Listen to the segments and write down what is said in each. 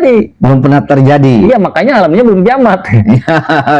terjadi. Belum pernah terjadi. Iya, makanya alamnya belum kiamat.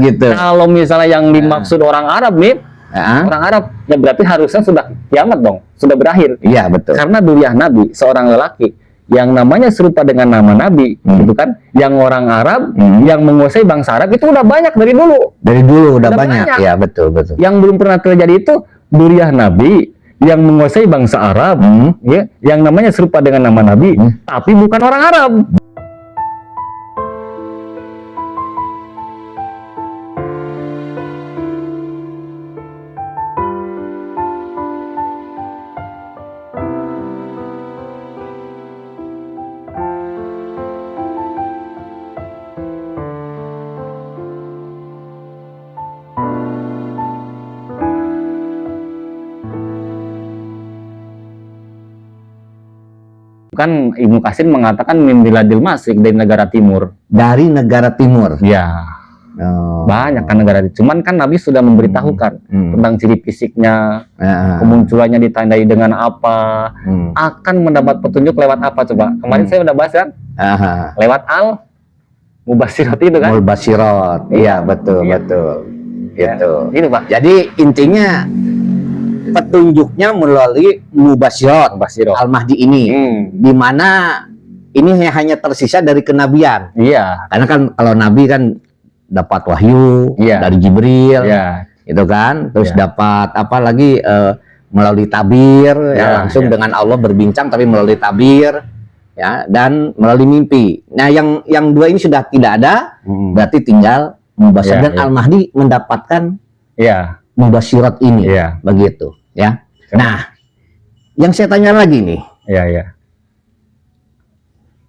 Gitu. Kalau misalnya yang dimaksud orang Arab nih, orang Arab, ya berarti harusnya sudah kiamat dong, sudah berakhir. Iya, betul. Karena Duriyah Nabi, seorang lelaki yang namanya serupa dengan nama Nabi, gitu kan? Yang orang Arab, yang menguasai bangsa Arab itu udah banyak dari dulu. Dari dulu udah banyak. Iya, betul, betul. Yang belum pernah terjadi itu Duriyah Nabi yang menguasai bangsa Arab, ya, yang namanya serupa dengan nama Nabi, tapi bukan orang Arab. Kan Ibnu Katsir mengatakan min biladil Masyriq, dari negara timur. Dari negara timur. Ya. Banyak kan negara. Cuman kan Nabi sudah memberitahukan tentang ciri fisiknya, kemunculannya ditandai dengan apa, akan mendapat petunjuk lewat apa coba. Kemarin saya udah bahas kan? Lewat al-mubasyirat itu kan? Mubasyirat. Iya, betul, betul. Gitu. Itu, Pak. Jadi intinya petunjuknya melalui mubasyirat Al-Mahdi ini, di mana ini hanya tersisa dari kenabian. Iya. Karena kan kalau Nabi kan dapat wahyu dari Jibril, itu kan, terus dapat apa lagi melalui tabir, langsung dengan Allah berbincang, tapi melalui tabir, ya, dan melalui mimpi. Nah, yang dua ini sudah tidak ada, berarti tinggal mubasyirat, dan Al-Mahdi mendapatkan mubasyirat ini, begitu, ya. Nah, yang saya tanya lagi nih,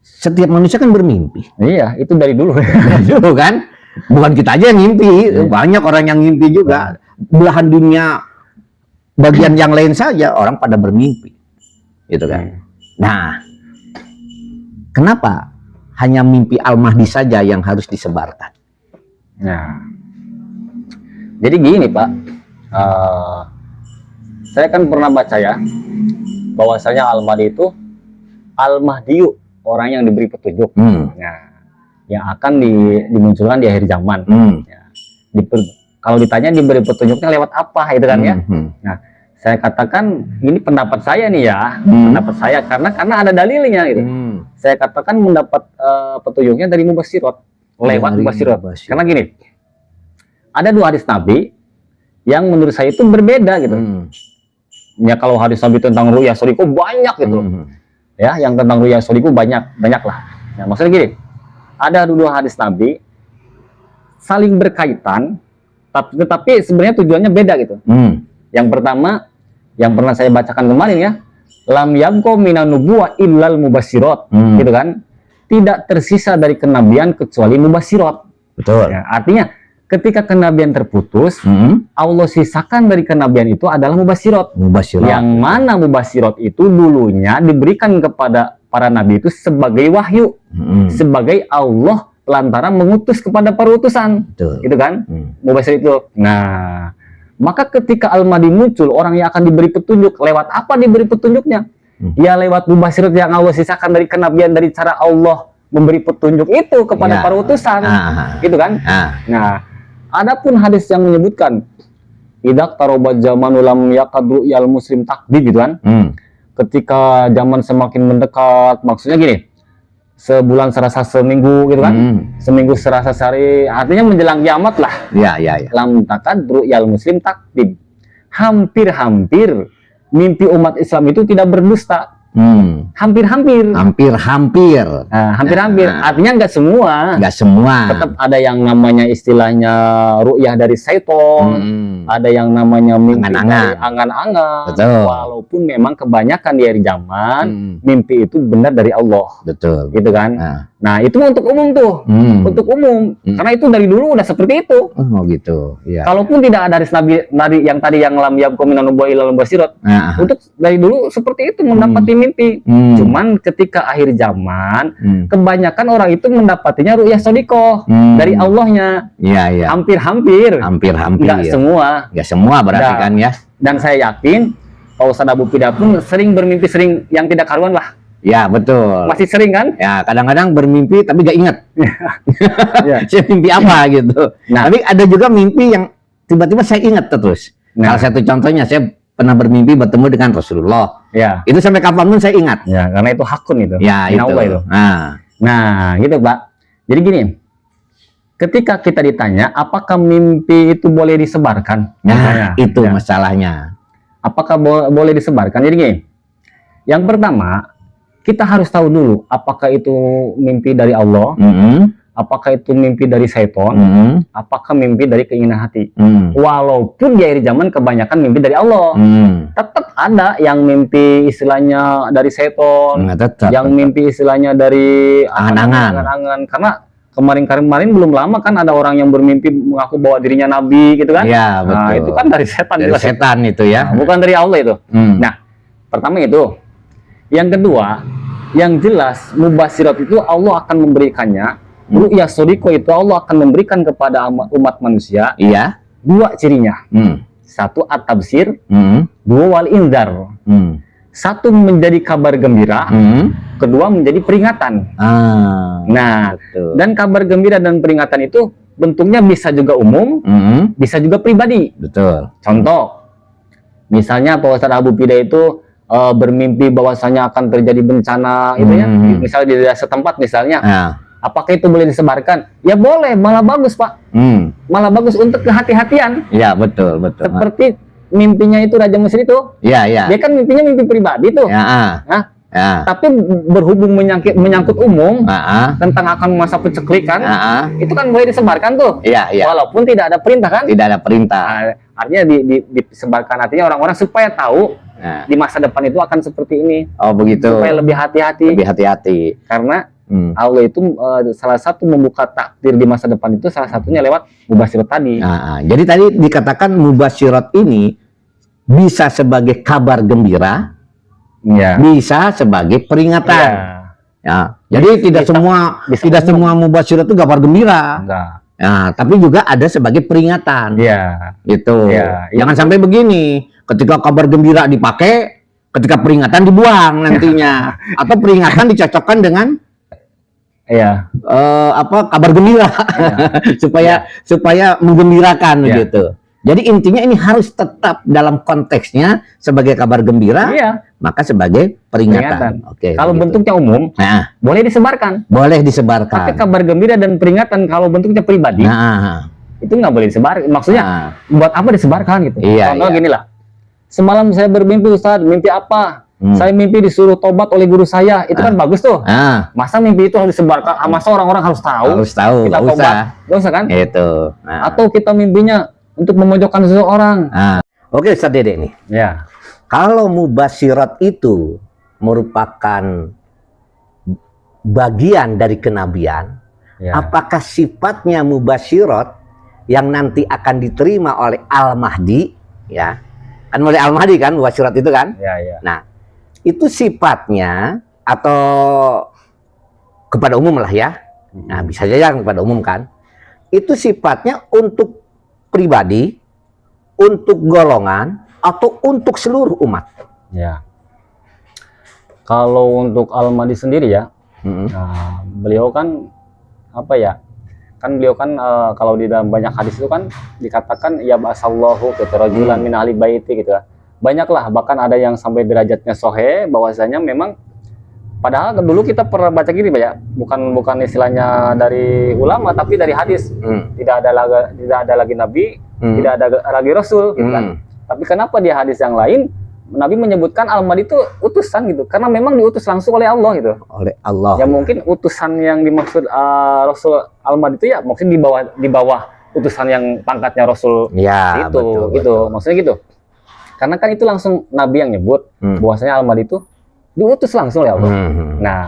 setiap manusia kan bermimpi. Iya, itu dari dulu. Dulu kan, bukan kita aja yang mimpi, banyak orang yang mimpi juga. Belahan dunia, bagian yang lain saja orang pada bermimpi, gitu kan. Nah, kenapa hanya mimpi Al-Mahdi saja yang harus disebarkan? Nah, jadi gini Pak, saya kan pernah baca ya, bahwasanya Al-Mahdi itu Al-Mahdiyu, orang yang diberi petunjuk, yang akan dimunculkan di akhir zaman. Kalau ditanya diberi petunjuknya lewat apa, itu kan ya. Nah, saya katakan ini pendapat saya nih ya, pendapat saya karena ada dalilnya gitu. Saya katakan mendapat petunjuknya dari mubasyirat, lewat mubasyirat. Karena gini, ada dua hadis Nabi yang menurut saya itu berbeda gitu. Ya, kalau hadis Nabi tentang ru'ya shodiqah banyak gitu. Ya, yang tentang ru'ya shodiqah banyak lah. Nah, maksudnya gini, ada dua hadis Nabi saling berkaitan, tetapi sebenarnya tujuannya beda gitu. Yang pertama, yang pernah saya bacakan kemarin ya, lam yabqa minan nubuwah illal mubasyirat, gitu kan? Tidak tersisa dari kenabian kecuali mubasyirat. Betul. Ya, artinya ketika kenabian terputus, Allah sisakan dari kenabian itu adalah mubasyirat. Yang mana mubasyirat itu dulunya diberikan kepada para nabi itu sebagai wahyu, sebagai Allah lantaran mengutus kepada para utusan, gitu kan? Mubasyirat itu. Nah, maka ketika Al-Mahdi muncul, orang yang akan diberi petunjuk, lewat apa diberi petunjuknya? Ya lewat mubasyirat yang Allah sisakan dari kenabian, dari cara Allah memberi petunjuk itu kepada para utusan, gitu kan? Nah, adapun hadis yang menyebutkan idak tarobat zaman ulam yakadru yal muslim takdir, gitu kan? Ketika zaman semakin mendekat, maksudnya gini, sebulan serasa seminggu, gitu kan? Seminggu serasa sehari, artinya menjelang kiamat lah. Lam takadru yal muslim takdir, hampir-hampir mimpi umat Islam itu tidak berdusta. Hampir-hampir. Artinya nggak semua. Tetap ada yang namanya istilahnya ru'yah dari syaiton, ada yang namanya mimpi angan-angan. Walaupun memang kebanyakan di akhir zaman mimpi itu benar dari Allah. Betul. Gitu kan? Nah, itu untuk umum tuh. Untuk umum. Karena itu dari dulu udah seperti itu. Oh, gitu. Ya. Kalaupun tidak ada hadis Nabi yang tadi yang lam yabqa minan nubuwah illal mubasyirat. Untuk dari dulu seperti itu mendapati mimpi. Cuman ketika akhir zaman, kebanyakan orang itu mendapatinya ru'yah shodiqah dari Allahnya. Hampir-hampir. Nggak semua. Nggak semua berarti kan ya. Dan saya yakin Pak Ustadz Abu Fida pun sering bermimpi, sering yang tidak karuan lah. Ya, betul. Masih sering kan? Ya, kadang-kadang bermimpi tapi gak ingat. Ya. Saya mimpi apa gitu. Nah. Tapi ada juga mimpi yang tiba-tiba saya ingat terus. Nah. Salah satu contohnya, saya pernah bermimpi bertemu dengan Rasulullah. Ya. Itu sampai kapanpun saya ingat. Ya, karena itu hakun itu. Ya, itu. itu. Nah, gitu Pak. Jadi gini, ketika kita ditanya, apakah mimpi itu boleh disebarkan? Nah, itu ya. masalahnya. Apakah boleh disebarkan? Jadi gini, yang pertama, kita harus tahu dulu apakah itu mimpi dari Allah, apakah itu mimpi dari syaitan, apakah mimpi dari keinginan hati. Walaupun di akhir zaman kebanyakan mimpi dari Allah, tetap ada yang mimpi istilahnya dari syaitan, yang mimpi istilahnya dari angan-angan. Karena kemarin belum lama kan ada orang yang bermimpi mengaku bahwa dirinya nabi gitu kan. Ya, betul. Nah, itu kan dari setan. Dari setan itu ya. Nah, bukan dari Allah itu. Nah, pertama itu. Yang kedua, yang jelas mubasyirat itu Allah akan memberikannya. Ru'ya sodiko itu Allah akan memberikan kepada umat manusia. Iya. Dua cirinya. Satu at-tabsir, dua wal indar. Satu menjadi kabar gembira, kedua menjadi peringatan. Nah, betul. Dan kabar gembira dan peringatan itu bentuknya bisa juga umum, bisa juga pribadi. Betul. Contoh, misalnya Pak Ustadz Abu Pida itu bermimpi bahwasanya akan terjadi bencana, itu ya, misalnya di daerah setempat misalnya. Apakah itu boleh disebarkan? Ya boleh, malah bagus Pak. Malah bagus untuk kehati-hatian. Ya, betul. Seperti mimpinya itu Raja Mesir itu. Iya. Dia kan mimpinya mimpi pribadi tuh. Tapi berhubung menyangkut umum tentang akan masa penceklikan, itu kan boleh disebarkan tuh. Iya. Walaupun tidak ada perintah kan? Tidak ada perintah. Artinya disebarkan, artinya orang-orang supaya tahu di masa depan itu akan seperti ini. Oh begitu. Supaya lebih hati-hati. Karena Allah itu salah satu membuka takdir di masa depan itu salah satunya lewat mubasyirat tadi. Jadi tadi dikatakan mubasyirat ini bisa sebagai kabar gembira, bisa sebagai peringatan. Jadi tidak semua mubasyirat itu kabar gembira. Tapi juga ada sebagai peringatan. Gitu. Jangan sampai begini, ketika kabar gembira dipakai, ketika peringatan dibuang nantinya, atau peringatan dicocokkan dengan kabar gembira supaya menggembirakan gitu. Jadi intinya ini harus tetap dalam konteksnya sebagai kabar gembira, maka sebagai peringatan. Oke. Kalau bentuknya umum, boleh disebarkan. Boleh disebarkan. Tapi kabar gembira dan peringatan kalau bentuknya pribadi, itu nggak boleh disebarkan. Maksudnya buat apa disebarkan gitu? Contoh gini lah. Semalam saya bermimpi Ustadz, mimpi apa? Saya mimpi disuruh tobat oleh guru saya, itu kan bagus tuh. Masa mimpi itu harus disebarkan? Masa orang-orang harus tahu? Harus tahu. Kita tobat, nggak usah kan? Itu. Atau kita mimpinya untuk memojokkan seseorang. Oke, Ustadz Dede nih. Kalau mubasyirat itu merupakan bagian dari kenabian, apakah sifatnya mubasyirat yang nanti akan diterima oleh Al-Mahdi? Kan oleh Al-Mahdi kan mubasyirat itu kan? Nah, itu sifatnya atau kepada umum lah ya. Nah, bisa saja kepada umum kan. Itu sifatnya untuk pribadi, untuk golongan, atau untuk seluruh umat. Kalau untuk Al-Mahdi sendiri ya, beliau kan beliau kan kalau di dalam banyak hadis itu kan dikatakan ya ba'asallahu rajulan min ahli baiti gitu ya. Banyaklah, bahkan ada yang sampai derajatnya sohe, bahwasanya memang padahal dulu kita pernah baca gini Pak ya, bukan istilahnya dari ulama tapi dari hadis. Tidak ada lagi nabi, tidak ada lagi rasul gitu kan. Tapi kenapa di hadis yang lain Nabi menyebutkan Al-Mahdi itu utusan gitu, karena memang diutus langsung oleh Allah gitu. Oleh Allah. Ya mungkin utusan yang dimaksud Rasul Al-Mahdi itu ya mungkin di bawah utusan yang pangkatnya Rasul itu betul. Maksudnya gitu. Karena kan itu langsung Nabi yang nyebut bahwasanya Al-Mahdi itu diutus langsung oleh Allah. Nah,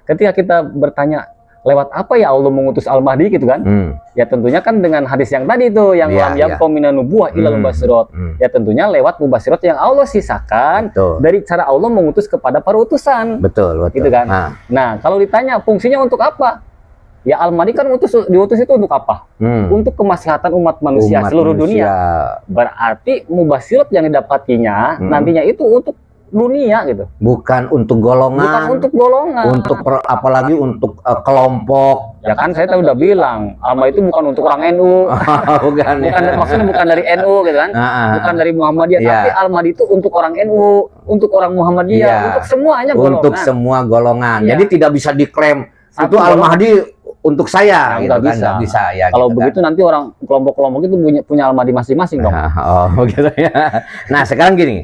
ketika kita bertanya lewat apa ya Allah mengutus Al-Mahdi gitu kan? Ya tentunya kan dengan hadis yang tadi itu yang lam yakum minan nubuwah ilal mubasyirat. Ya tentunya lewat mubasyirat yang Allah sisakan dari cara Allah mengutus kepada para utusan. Betul. Gitu kan? Nah, kalau ditanya fungsinya untuk apa? Ya Al-Mahdi kan diutus itu untuk apa? Untuk kemaslahatan umat manusia seluruh dunia. Berarti mubasyirat yang didapatinya nantinya itu untuk dunia gitu. Bukan untuk golongan. Bukan untuk golongan. Untuk apalagi untuk kelompok. Ya kan saya udah bilang, alma itu bukan untuk orang NU. Bukan, maksudnya bukan dari NU gitu kan. Bukan dari Muhammadiyah, tapi Al-Mahdi itu untuk orang NU, untuk orang Muhammadiyah, untuk semuanya golongan. Untuk semua golongan. Iya. Jadi tidak bisa diklaim itu Al-Mahdi untuk saya, gitu kan. Nggak bisa ya. Kalau gitu begitu kan. Nanti orang kelompok-kelompok itu punya Al-Mahdi masing-masing dong. Gitu ya. Nah sekarang gini,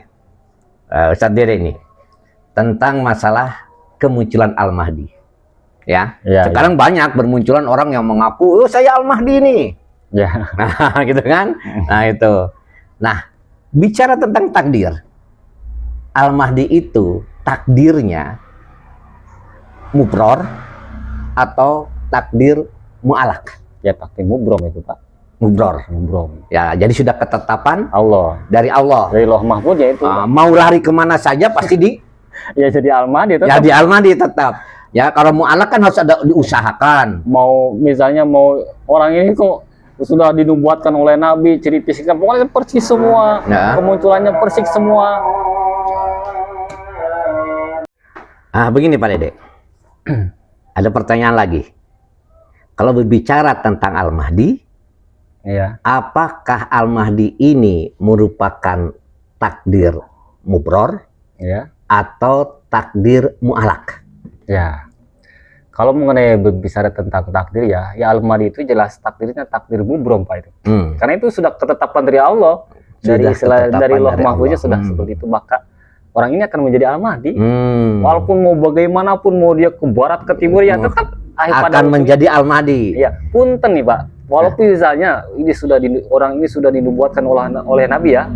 Ustadz Dede ini tentang masalah kemunculan Al-Mahdi. Ya, sekarang banyak bermunculan orang yang mengaku, oh saya Al-Mahdi nih. Ya. Nah, gitu kan? Nah, itu. Nah, bicara tentang takdir. Al-Mahdi itu takdirnya mubror atau takdir mu'alak? Ya, takdir mubrom itu, Pak. Mubror. Ya, jadi sudah ketetapan Allah. Dari Allah. Dari Lauh Mahfuz ya itu. Mau lari kemana saja pasti di ya jadi Al-Mahdi tetap. Ya di Al-Mahdi tetap. Ya kalau mu'alak kan harus ada diusahakan. Mau misalnya mau orang ini kok sudah dinubuatkan oleh Nabi, ciri fisiknya pokoknya persis semua, kemunculannya persis semua. Begini Pak Dede. Ada pertanyaan lagi. Kalau berbicara tentang Al-Mahdi, apakah Al-Mahdi ini merupakan takdir mubror atau takdir mu'alak? Ya, kalau mengenai berbicara tentang takdir ya Al-Mahdi itu jelas takdirnya takdir mubrom Pak itu. Karena itu sudah ketetapan dari Allah, dari Lauh Mahfuznya sudah seperti itu. Maka orang ini akan menjadi Al-Mahdi. Walaupun mau bagaimanapun, mau dia ke barat ke timur ya tetap akan menjadi Al-Mahdi. Ya, punten nih Pak. Walaupun misalnya orang ini sudah dinubuatkan oleh Nabi ya,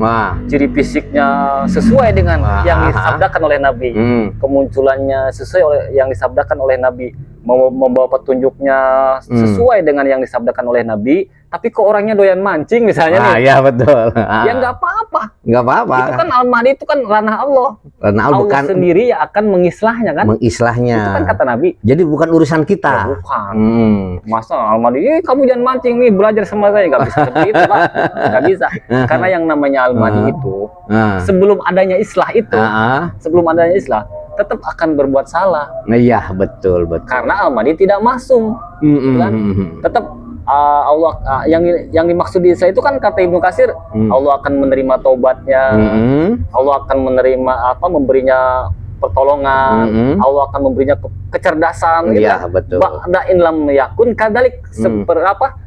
ciri fisiknya sesuai dengan yang disabdakan oleh Nabi, kemunculannya sesuai yang disabdakan oleh Nabi, membawa petunjuknya sesuai dengan yang disabdakan oleh Nabi, tapi kok orangnya doyan mancing misalnya nih. Iya betul. Ya nggak apa-apa. Nggak apa-apa. Itu kan Al-Mahdi itu kan ranah Allah. Allah sendiri ya akan mengislahnya kan. Mengislahnya. Itu kan kata Nabi. Jadi bukan urusan kita. Ya, bukan. Masa Al-Mahdi, kamu jangan mancing nih, belajar sama saya. Nggak bisa seperti itu Pak. Nggak bisa. Karena yang namanya Al-Mahdi itu, sebelum adanya islah itu, tetap akan berbuat salah. Iya betul. Karena Al-Mahdi tidak masuk. Kan? Tetap Allah yang dimaksud di Islam itu kan kata Ibnu Katsir, Allah akan menerima taubatnya, Allah akan menerima memberinya pertolongan, Allah akan memberinya kecerdasan. Iya betul. Ba'da in lam yakun kadzalik,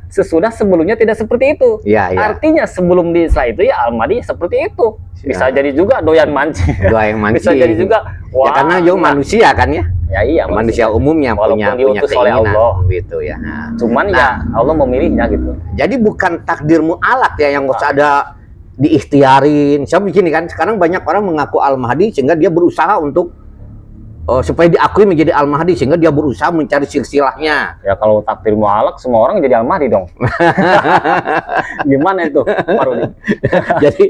sesudah sebelumnya tidak seperti itu. Artinya sebelum di Islam itu ya Al-Mahdi seperti itu. Bisa jadi juga doyan mancing. Bisa jadi juga ya karena juga manusia kan ya. Ya iya, manusia umumnya punya oleh Allah gitu ya. Cuman ya Allah memilihnya gitu. Jadi bukan takdir mu'alak ya yang harus ada diikhtiarin. Saya begini kan, sekarang banyak orang mengaku Al-Mahdi sehingga dia berusaha untuk supaya diakui menjadi Al-Mahdi, sehingga dia berusaha mencari silsilahnya. Ya kalau takdir mu'alak semua orang jadi Al-Mahdi dong. Gimana itu Pak Rudi? Jadi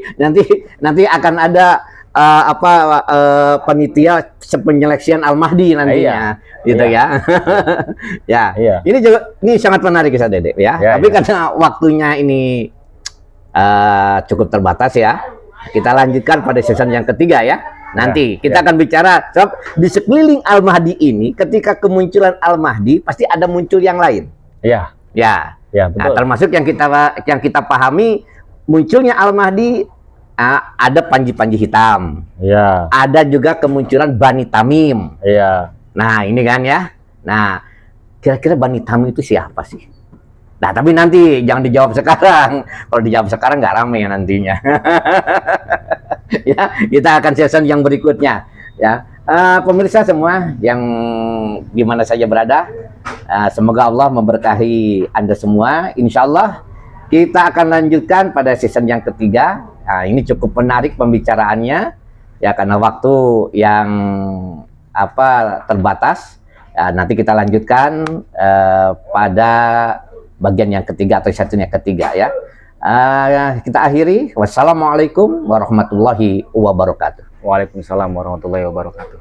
nanti akan ada panitia penyeleksian Al-Mahdi nantinya, gitu ya. Ini sangat menarik Ustaz Dede ya. Tapi karena waktunya ini cukup terbatas ya, kita lanjutkan pada season yang ketiga ya. Nanti kita akan bicara di sekeliling Al-Mahdi ini, ketika kemunculan Al-Mahdi pasti ada muncul yang lain. Ya betul. Nah, termasuk yang kita pahami munculnya Al-Mahdi. Ada panji-panji hitam, ada juga kemunculan Bani Tamim. Nah ini kan ya. Nah kira-kira Bani Tamim itu siapa sih? Nah tapi nanti jangan dijawab sekarang. Kalau dijawab sekarang nggak rame nantinya. Ya kita akan season yang berikutnya. Ya pemirsa semua yang dimana saja berada, semoga Allah memberkahi Anda semua. Insya Allah kita akan lanjutkan pada season yang ketiga. Nah, ini cukup menarik pembicaraannya ya, karena waktu yang terbatas. Nanti kita lanjutkan pada bagian yang ketiga atau satu yang ketiga ya. Kita akhiri. Wassalamualaikum warahmatullahi wabarakatuh. Waalaikumsalam warahmatullahi wabarakatuh.